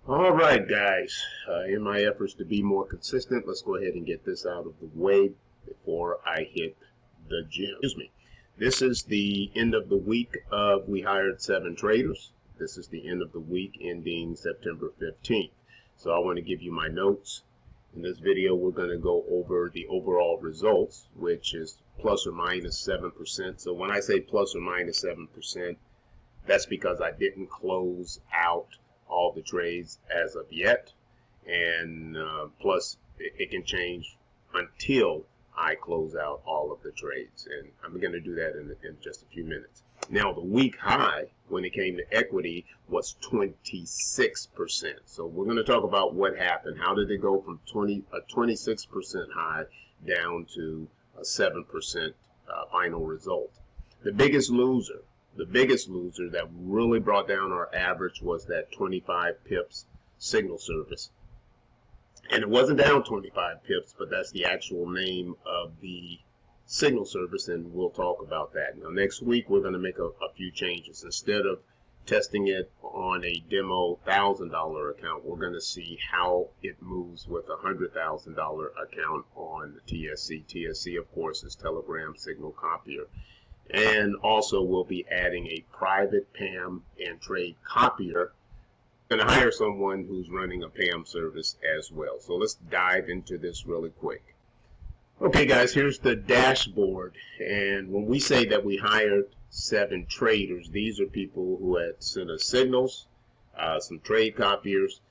All right, guys, in my efforts to be more consistent, let's go ahead and get this out of the way before I hit the gym. Excuse me. This is the end of the week of We Hired 7 Traders. This is the end of the week ending September 15th. So I want to give you my notes. In this video, we're going to go over the overall results, which is plus or minus 7%. So when I say plus or minus 7%, that's because I didn't close out all the trades as of yet, and plus it can change until I close out all of the trades, and I'm going to do that in just a few minutes. Now, the week high when it came to equity was 26%. So we're going to talk about what happened. How did it go from a 26% high down to a 7% final result? The biggest loser that really brought down our average was that 25 pips signal service. And it wasn't down 25 pips, but that's the actual name of the signal service, and we'll talk about that. Now, next week, we're going to make a few changes. Instead of testing it on a demo $1,000 account, we're going to see how it moves with a $100,000 account on the TSC. TSC, of course, is Telegram Signal Copier. And also we'll be adding a private PAM and trade copier. I'm going to hire someone who's running a PAM service as well. So let's dive into this really quick. Okay, guys, here's the dashboard. And when we say that we hired 7 traders, these are people who had sent us signals, some trade copiers,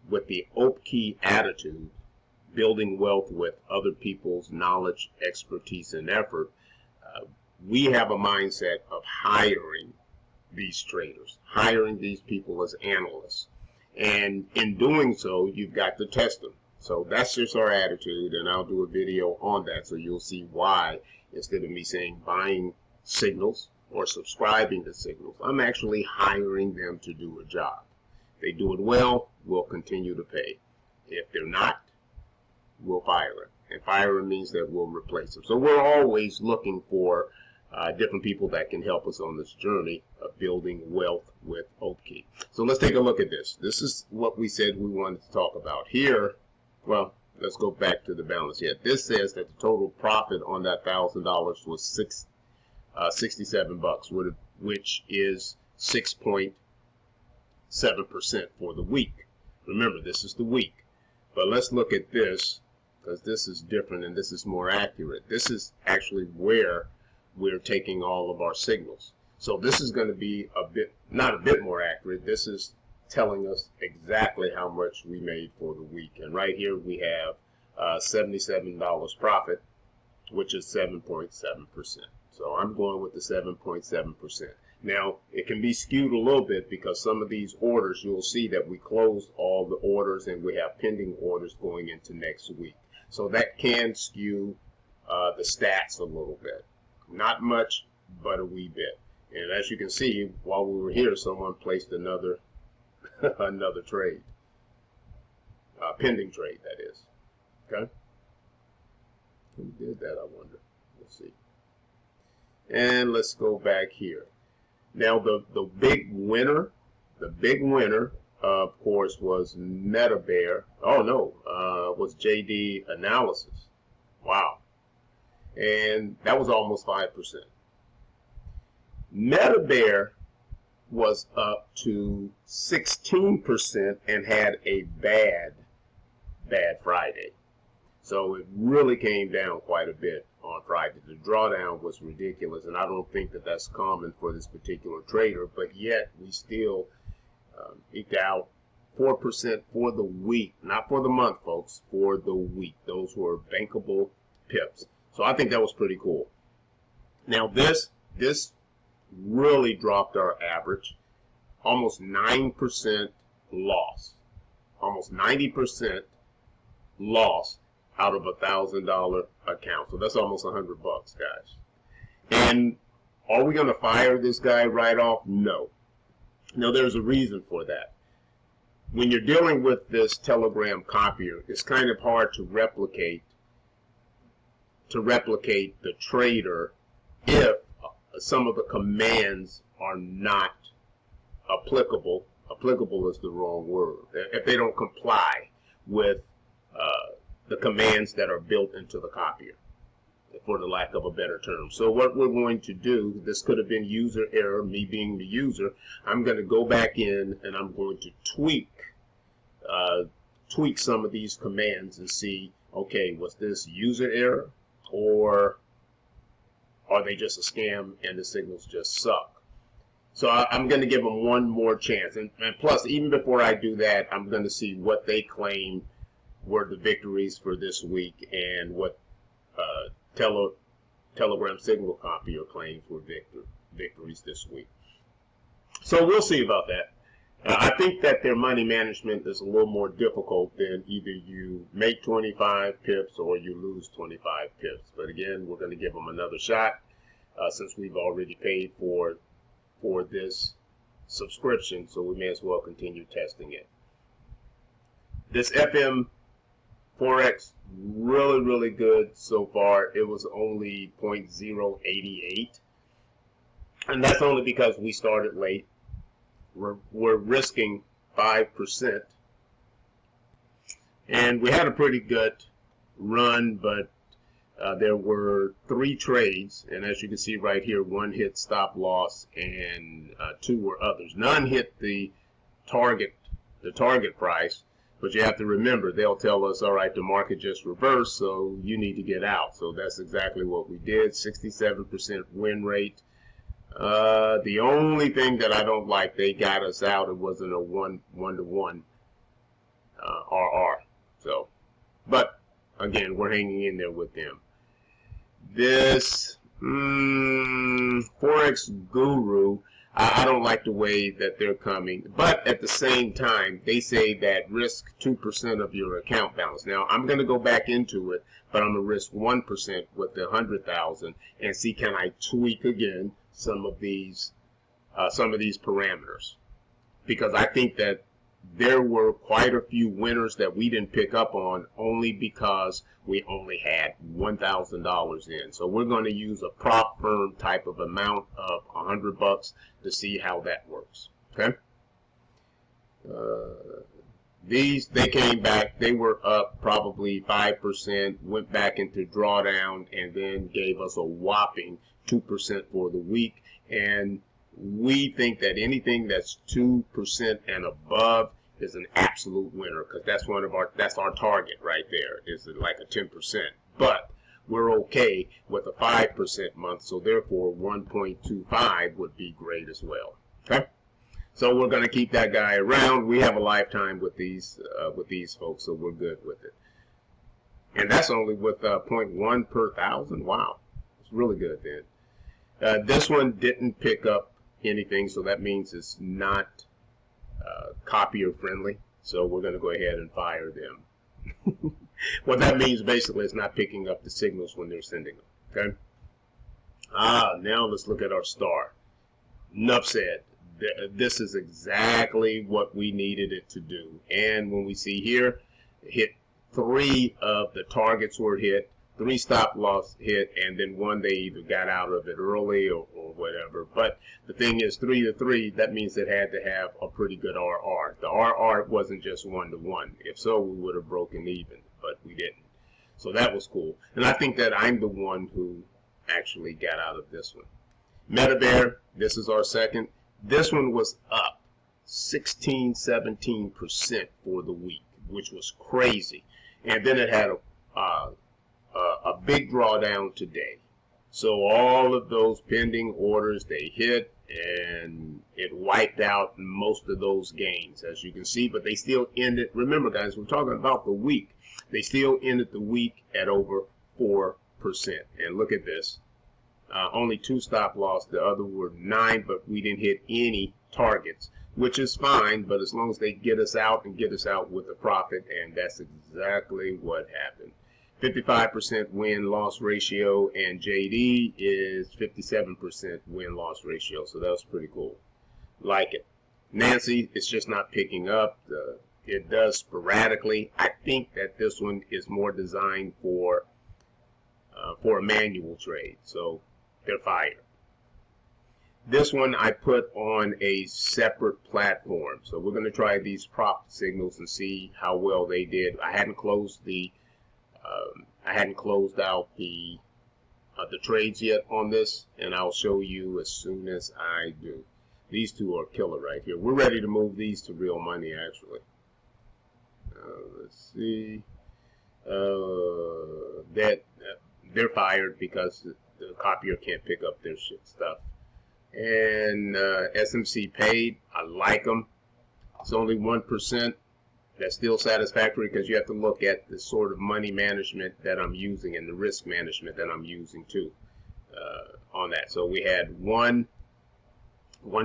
with the Opkee attitude, building wealth with other people's knowledge, expertise, and effort. We have a mindset of hiring these traders, hiring these people as analysts. And in doing so, you've got to test them. So that's just our attitude, and I'll do a video on that so you'll see why, instead of me saying buying signals or subscribing to signals, I'm actually hiring them to do a job. If they do it well, we'll continue to pay. If they're not, we'll fire them. And firing means that we'll replace them. So we're always looking for different people that can help us on this journey of building wealth with Opkee. So let's take a look at this. This is what we said we wanted to talk about. Here, well, let's go back to the balance here. This says that the total profit on that $1,000 was 67 bucks, which is 6.7% for the week. Remember, this is the week. But let's look at this, because this is different and this is more accurate. This is actually where we're taking all of our signals. So this is going to be not a bit more accurate. This is telling us exactly how much we made for the week. And right here we have $77 profit, which is 7.7%. So I'm going with the 7.7%. Now, it can be skewed a little bit because some of these orders, you'll see that we closed all the orders and we have pending orders going into next week. So that can skew the stats a little bit. Not much, but a wee bit. And as you can see, while we were here, someone placed another another trade, pending trade, that is. Okay. Who did that, I wonder? Let's see. And let's go back here. Now, the big winner, of course, was MetaBear. Oh no, was JD Analysis. Wow. And that was almost 5%. MetaBear was up to 16% and had a bad Friday. So it really came down quite a bit on Friday. The drawdown was ridiculous, and I don't think that that's common for this particular trader, but yet we still eked out 4% for the week, not for the month, folks, for the week. Those were bankable pips. So I think that was pretty cool. Now this really dropped our average, almost 9% loss, almost 90% loss out of $1,000 account. So that's almost $100 bucks, guys. And are we going to fire this guy right off? No. Now there's a reason for that. When you're dealing with this Telegram copier, it's kind of hard to replicate the trader if some of the commands are not applicable applicable is the wrong word. If they don't comply with the commands that are built into the copier, for the lack of a better term. So what we're going to do, this could have been user error, me being the user. I'm going to go back in and I'm going to tweak some of these commands and see, okay, was this user error, or are they just a scam and the signals just suck? So I'm going to give them one more chance. And plus, even before I do that, I'm going to see what they claim were the victories for this week and what Telegram signal copier claims were victories this week. So we'll see about that. I think that their money management is a little more difficult than either you make 25 pips or you lose 25 pips. But again, we're going to give them another shot since we've already paid for this subscription, so we may as well continue testing it. This FxPipsForex, really good so far. It was only 0.088, and that's only because we started late. We're risking 5%, and we had a pretty good run, but there were 3 trades, and as you can see right here, 1 hit stop loss and 2 were others. None hit the target price, but you have to remember, they'll tell us, all right, the market just reversed, so you need to get out. So that's exactly what we did. 67% win rate. The only thing that I don't like, they got us out. It wasn't a one-to-one RR. So, but again, we're hanging in there with them. This Forex Guru, I don't like the way that they're coming, but at the same time, they say that risk 2% of your account balance. Now, I'm going to go back into it, but I'm going to risk 1% with the 100,000 and see, can I tweak again some of these parameters, because I think that there were quite a few winners that we didn't pick up on only because we only had $1,000 in. So we're going to use a prop firm type of amount of $100 to see how that works. Okay. They came back. They were up probably 5%, went back into drawdown, and then gave us a whopping 2% for the week. And we think that anything that's 2% and above is an absolute winner, because that's our target right there, is like a 10%. But we're okay with a 5% month, so therefore 1.25 would be great as well. Okay, so we're going to keep that guy around. We have a lifetime with these folks, so we're good with it. And that's only with 0.1 per 1,000. Wow, it's really good then. This one didn't pick up anything, so that means it's not copier friendly, so we're going to go ahead and fire them. What that means basically is not picking up the signals when they're sending them. Okay. Now let's look at our star. Enough said. This is exactly what we needed it to do, and when we see here, hit 3 of the targets were hit, 3 stop loss hit, and then 1 they either got out of it early or whatever. But the thing is, 3 to 3, that means it had to have a pretty good RR. The RR wasn't just 1-to-1. If so, we would have broken even, but we didn't. So that was cool. And I think that I'm the one who actually got out of this one. MetaBear, this is our second. This one was up 16-17% for the week, which was crazy. And then it had a big drawdown today. So all of those pending orders, they hit, and it wiped out most of those gains, as you can see. But they still ended, remember guys, we're talking about the week. They still ended the week at over 4%. And look at this. Only 2 stop loss. The other were 9, but we didn't hit any targets, which is fine. But as long as they get us out and get us out with a profit, and that's exactly what happened. 55% win-loss ratio, and JD is 57% win-loss ratio. So that was pretty cool. Like it. Nancy, it's just not picking up. It does sporadically. I think that this one is more designed for a manual trade. So they're fired. This one I put on a separate platform. So we're going to try these prop signals and see how well they did. I hadn't closed out the trades yet on this, and I'll show you as soon as I do. These two are killer right here. We're ready to move these to real money, actually. Let's see. They're fired because the copier can't pick up their stuff. And SMC paid. I like them. It's only 1%. That's still satisfactory because you have to look at the sort of money management that I'm using and the risk management that I'm using too on that. So we had one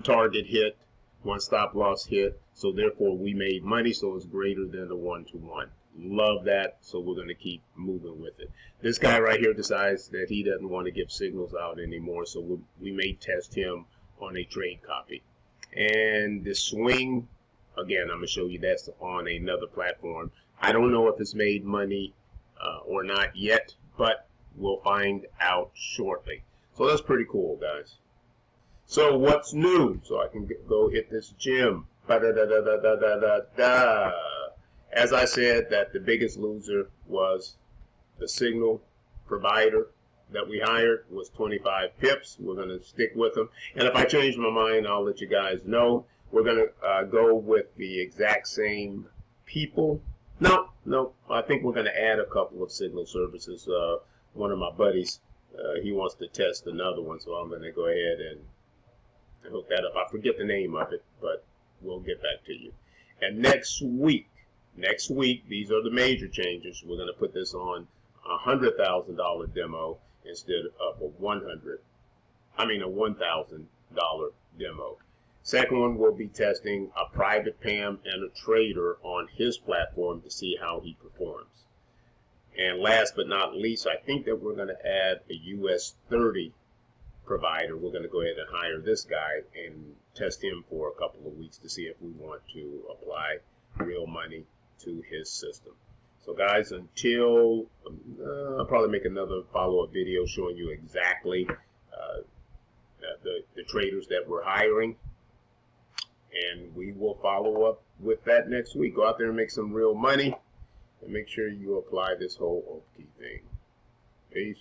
target hit, one stop loss hit, so therefore we made money, so it's greater than the 1-to-1. Love that, so we're going to keep moving with it. This guy right here decides that he doesn't want to give signals out anymore, so we may test him on a trade copy. And the swing, again, I'm going to show you that's on another platform. I don't know if it's made money or not yet, but we'll find out shortly. So that's pretty cool, guys. So what's new? So I can go hit this gym. As I said, that the biggest loser was the signal provider that we hired was 25 pips. We're going to stick with them. And if I change my mind, I'll let you guys know. We're going to go with the exact same people. No, I think we're going to add a couple of signal services. One of my buddies, he wants to test another one, so I'm going to go ahead and hook that up. I forget the name of it, but we'll get back to you. And next week, these are the major changes. We're going to put this on a $100,000 demo instead of a $1,000 demo. Second one, we'll be testing a private PAM and a trader on his platform to see how he performs. And last but not least, I think that we're going to add a US 30 provider. We're going to go ahead and hire this guy and test him for a couple of weeks to see if we want to apply real money to his system. So guys, until I'll probably make another follow-up video showing you exactly the traders that we're hiring, and we will follow up with that next week. Go out there and make some real money, and make sure you apply this whole Opkee thing. Peace.